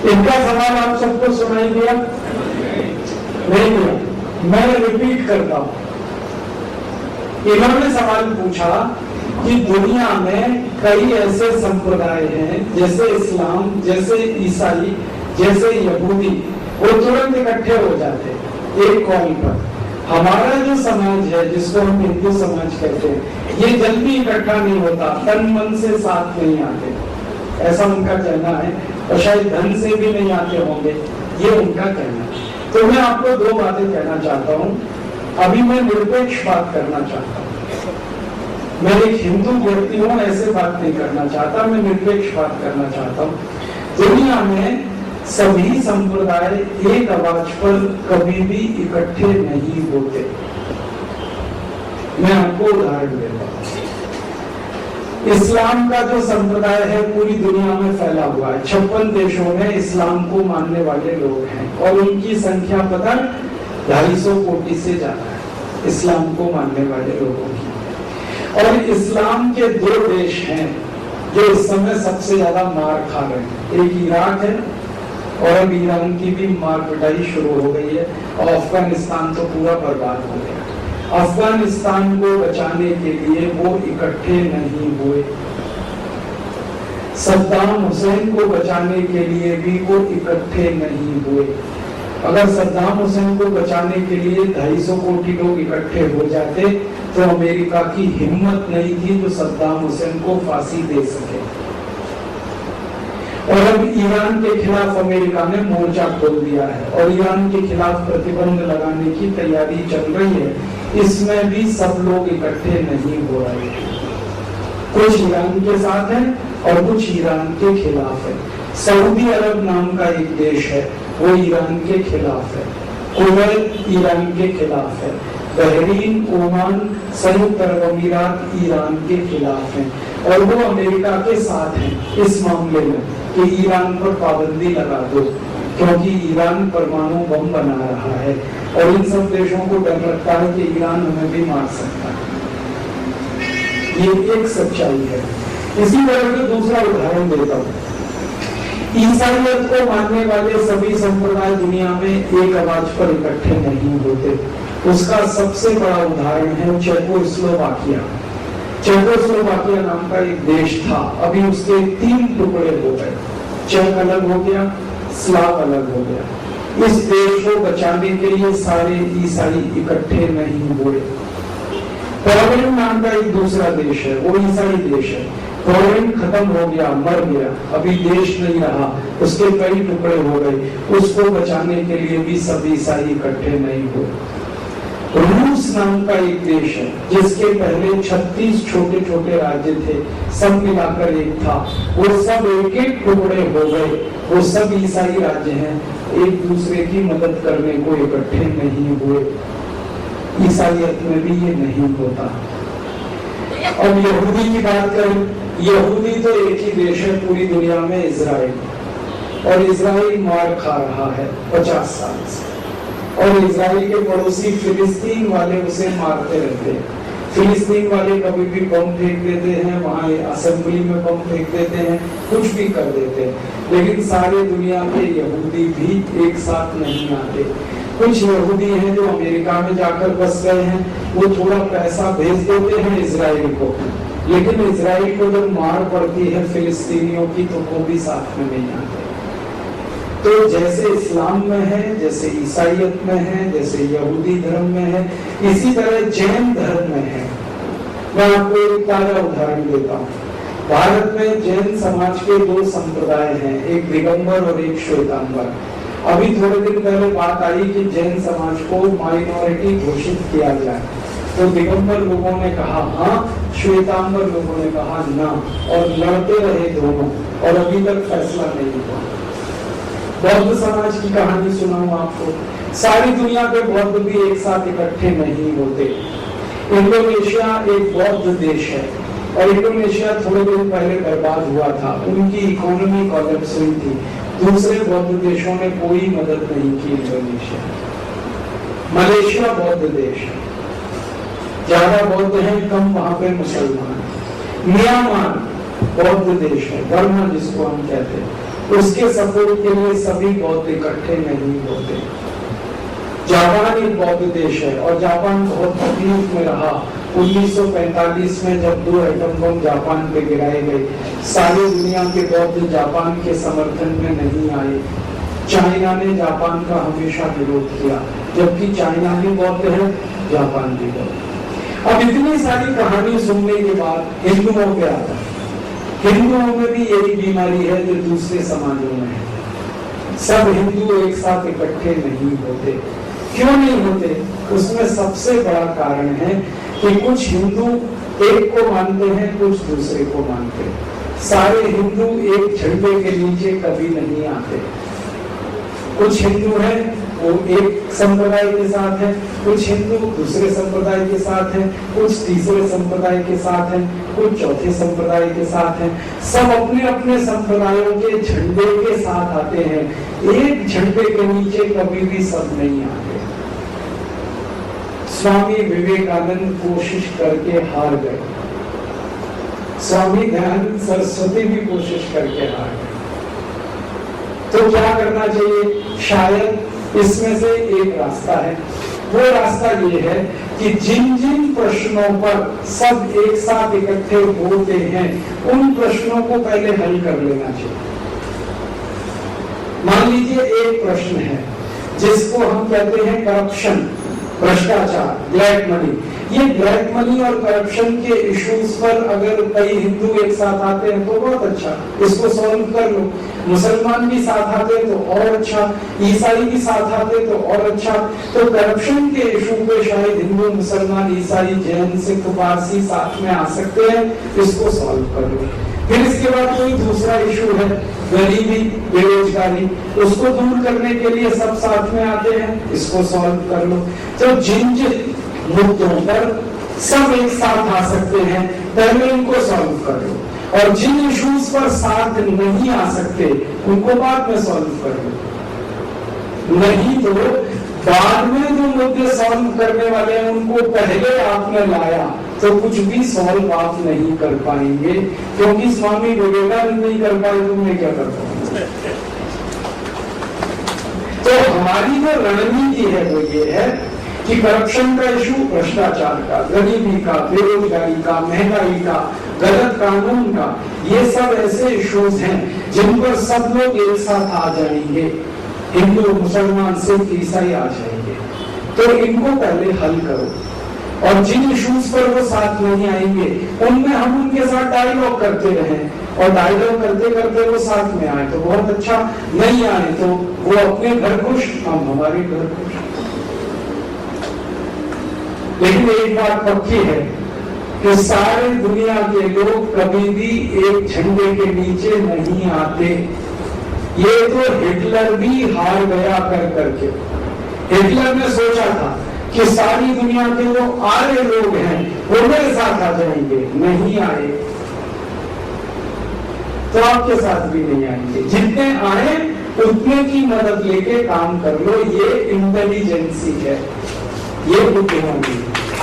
इनका सवाल आप सबको सुनाई दिया? नहीं दिया। मैं रिपीट करता हूं। इन्होंने सवाल पूछा कि दुनिया में कई ऐसे संप्रदाय हैं, जैसे इस्लाम, जैसे ईसाई, जैसे यहूदी, वो तुरंत इकट्ठे हो जाते एक कॉल पर। हमारा जो समाज है, जिसको हम हिंदू समाज कहते हैं, ये जल्दी इकट्ठा नहीं होता, तन मन से साथ नहीं आते, ऐसा उनका कहना है। और शायद धन से भी नहीं आते होंगे, ये उनका कहना है। तो मैं आपको दो बातें कहना चाहता हूँ। अभी मैं निरपेक्ष बात करना चाहता हूँ। मैं एक हिंदू व्यक्ति हूँ, ऐसे बात नहीं करना चाहता, मैं निरपेक्ष बात करना चाहता हूँ। दुनिया में सभी संप्रदाय एक आवाज पर कभी भी इकट्ठे नहीं होते। मैं आपको उदाहरण देता हूँ। इस्लाम का जो संप्रदाय है पूरी दुनिया में फैला हुआ है। 56 देशों में इस्लाम को मानने वाले लोग हैं और उनकी संख्या पता 250 कोटि से ज्यादा है इस्लाम को मानने वाले लोगों की। और इस्लाम के दो देश हैं जो इस समय सबसे ज्यादा मार खा रहे हैं। एक इराक है और अब ईरान की भी मार पिटाई शुरू हो गई है और अफगानिस्तान तो पूरा बर्बाद हो गया। अफगानिस्तान को बचाने के लिए वो इकट्ठे नहीं हुए। सद्दाम हुसैन को बचाने के लिए भी वो इकट्ठे नहीं हुए। अगर सद्दाम हुसैन को बचाने के लिए 250 कोटि लोग इकट्ठे हो जाते तो अमेरिका की हिम्मत नहीं थी जो सद्दाम हुसैन को फांसी दे सके। और अब ईरान के खिलाफ अमेरिका ने मोर्चा खोल दिया है और ईरान के खिलाफ प्रतिबंध लगाने की तैयारी चल रही है। इसमें भी सब लोग इकट्ठे नहीं हो रहे। कुछ ईरान के साथ है और कुछ ईरान के खिलाफ है। सऊदी अरब नाम का एक देश है, वो ईरान के खिलाफ है। कुवैत ईरान के खिलाफ है। बहरीन, ओमान, संयुक्त अरब अमीरात ईरान के खिलाफ हैं और वो अमेरिका के साथ हैं इस मामले में कि ईरान पर पाबंदी लगा दो, क्योंकि ईरान परमाणु बम बना रहा है और इन सब देशों को डर लगता है कि ईरान हमें भी मार सकता है। ये एक सच्चाई है। इसी तरह से दूसरा उदाहरण देता हूँ। ईसाइयत को मानने वाले सभी संप्रदाय दुनिया में एक आवाज पर इकट्ठे नहीं होते। उसका सबसे बड़ा उदाहरण है चेकोस्लोवाकिया। चेकोस्लोवाकिया नाम का एक देश था, अभी उसके 3 टुकड़े हो गए। चेक अलग हो गया, स्लाव अलग हो गया। इस देश को बचाने के लिए सारे ईसाई इकट्ठे नहीं हुए। पोलैंड नाम का एक दूसरा देश है, वो ईसाई देश है। पोलैंड खत्म हो गया, मर गया, अभी देश नहीं रहा, उसके कई टुकड़े हो गए। उसको बचाने के लिए भी सब ईसाई इकट्ठे नहीं हुए। रूस नाम का एक देश है जिसके पहले 36 छोटे छोटे राज्य थे, सब मिलाकर एक था। वो सब एक एक टुकड़े हो गए। वो सब ईसाई राज्य हैं, एक दूसरे की मदद करने को इकट्ठे नहीं हुए। ईसाइयत में भी ये नहीं होता। अब यहूदी की बात करें, यहूदी तो एक ही देश है पूरी दुनिया में, इजराइल। और इजराइल मार खा रहा है 50 साल से और इजराइल के पड़ोसी फिलिस्तीन वाले उसे मारते रहते हैं। फिलिस्तीन वाले कभी भी बम फेंक देते हैं, वहां असेंबली में बम फेंक देते हैं, कुछ भी कर देते हैं। लेकिन सारे दुनिया के यहूदी भी एक साथ नहीं आते। कुछ यहूदी हैं जो अमेरिका में जाकर बस गए हैं, वो थोड़ा पैसा भेज देते हैं इजराइल को, लेकिन इजराइल को जब मार पड़ती है फिलिस्तीनियों की तो वो भी साथ में नहीं आते। तो जैसे इस्लाम में है, जैसे ईसाइयत में है, जैसे यहूदी धर्म में है, इसी तरह जैन धर्म में है। मैं आपको एक ताजा उदाहरण देता हूँ। भारत में जैन समाज के 2 संप्रदाय हैं, एक दिगंबर और एक श्वेतांबर। अभी थोड़े दिन पहले बात आई कि जैन समाज को माइनॉरिटी घोषित किया जाए, तो दिगंबर लोगों ने कहा हाँ, श्वेतांबर लोगों ने कहा ना, और लड़ते रहे दोनों और अभी तक फैसला नहीं हुआ। बौद्ध समाज की कहानी सुनाऊं आपको। सारी दुनिया के बौद्ध भी एक साथ इकट्ठे नहीं होते। इंडोनेशिया एक बौद्ध देश है और इंडोनेशिया थोड़े दिन पहले बर्बाद हुआ था, उनकी इकोनॉमी कोलैप्स हुई थी। दूसरे बौद्ध देशों ने कोई मदद नहीं की इंडोनेशिया। मलेशिया बौद्ध देश है, ज्यादा बौद्ध हैं, कम वहां पे मुसलमान। म्यांमार बौद्ध देश है, बर्मा जिसको हम कहते हैं, उसके सपोर्ट के लिए सभी बौद्ध इकट्ठे नहीं होते। जापान एक बौद्ध देश है और जापान बहुत तकलीफ में रहा। 1945 में जब 2 एटम बम जापान पे गिराए गए, सारी दुनिया के बौद्ध जापान के समर्थन में नहीं आए। चाइना ने जापान का हमेशा विरोध किया, जबकि चाइना भी बौद्ध है, जापान भी बौद्ध। अब इतनी सारी कहानी सुनने के बाद हिंदुओं पे आता है। हिंदुओं में भी यही बीमारी है जो दूसरे समाजों में है। सब हिंदू एक साथ इकट्ठे नहीं होते। क्यों नहीं होते? उसमें सबसे बड़ा कारण है कि कुछ हिंदू एक को मानते हैं, कुछ दूसरे को मानते हैं। सारे हिंदू एक झंडे के नीचे कभी नहीं आते। कुछ हिंदू हैं वो एक संप्रदाय के साथ हैं, कुछ हिंदू दूसरे संप्रदाय के साथ हैं, कुछ तीसरे संप्रदाय के साथ हैं, कुछ चौथे संप्रदाय के साथ हैं। सब अपने अपने संप्रदायों के झंडे के साथ आते हैं। एक झंडे के नीचे कभी भी सब नहीं आते। स्वामी विवेकानंद कोशिश करके हार गए, स्वामी दयानंद सरस्वती भी कोशिश करके हार गए। तो क्या करना चाहिए? शायद इसमें से एक रास्ता है। वो रास्ता ये है कि जिन जिन प्रश्नों पर सब एक साथ इकट्ठे होते हैं, उन प्रश्नों को पहले हल कर लेना चाहिए। मान लीजिए एक प्रश्न है जिसको हम कहते हैं करप्शन, भ्रष्टाचार, ब्लैक मनी। ये ब्लैक मनी और करप्शन के इश्यूज पर अगर कई हिंदू एक साथ आते हैं तो बहुत अच्छा, इसको सॉल्व कर लो। मुसलमान भी साथ आते तो और अच्छा, ईसाई भी साथ आते तो और अच्छा। तो करप्शन के इशू पे शायद हिंदू, मुसलमान, ईसाई, जैन, सिख, पारसी साथ में आ सकते हैं, इसको सॉल्व कर लो। फिर इसके बाद कोई दूसरा इशू है, गरीबी, बेरोजगारी, उसको दूर करने के लिए सब साथ में आते हैं, इसको सॉल्व कर लो। तो जिन जिन मुद्दों पर सब एक साथ आ सकते हैं, पहले इनको सॉल्व कर लो, और जिन इश्यूज पर साथ नहीं आ सकते उनको बाद में सॉल्व कर लो। नहीं तो बाद में जो मुद्दे सॉल्व करने वाले हैं उनको पहले आपने लाया तो कुछ भी सॉल्व आप नहीं कर पाएंगे, क्योंकि स्वामी विवेकानंद नहीं कर पाए, तुमने क्या कर पाओगे? तो हमारी जो रणनीति है वो ये है कि करप्शन का इशू, भ्रष्टाचार का, गरीबी का, बेरोजगारी का, महंगाई का, गलत कानून का, ये सब ऐसे इश्यूज हैं जिन पर सब लोग एक साथ आ जाएंगे। हिंदू, मुसलमान, सिख, ईसाई आ जाएंगे। तो इनको पहले हल करो, और जिन इश्यूज पर वो साथ नहीं आएंगे उनमें हम उनके साथ डायलॉग करते रहें, और डायलॉग करते करते वो साथ में आए तो बहुत अच्छा, नहीं आए तो वो अपने घर खुश, हम हमारे घर खुश। लेकिन एक बात पक्की है कि सारे दुनिया के लोग कभी भी एक झंडे के नीचे नहीं आते। ये तो हिटलर भी हार गया कर करके। हिटलर ने सोचा था कि सारी दुनिया के जो आर्य लोग हैं वो मेरे साथ आ जाएंगे, नहीं आए। तो आपके साथ भी नहीं आएंगे। जितने आए उतने की मदद लेके काम कर लो, ये इंटेलिजेंसी है, ये बुद्धिमानी है।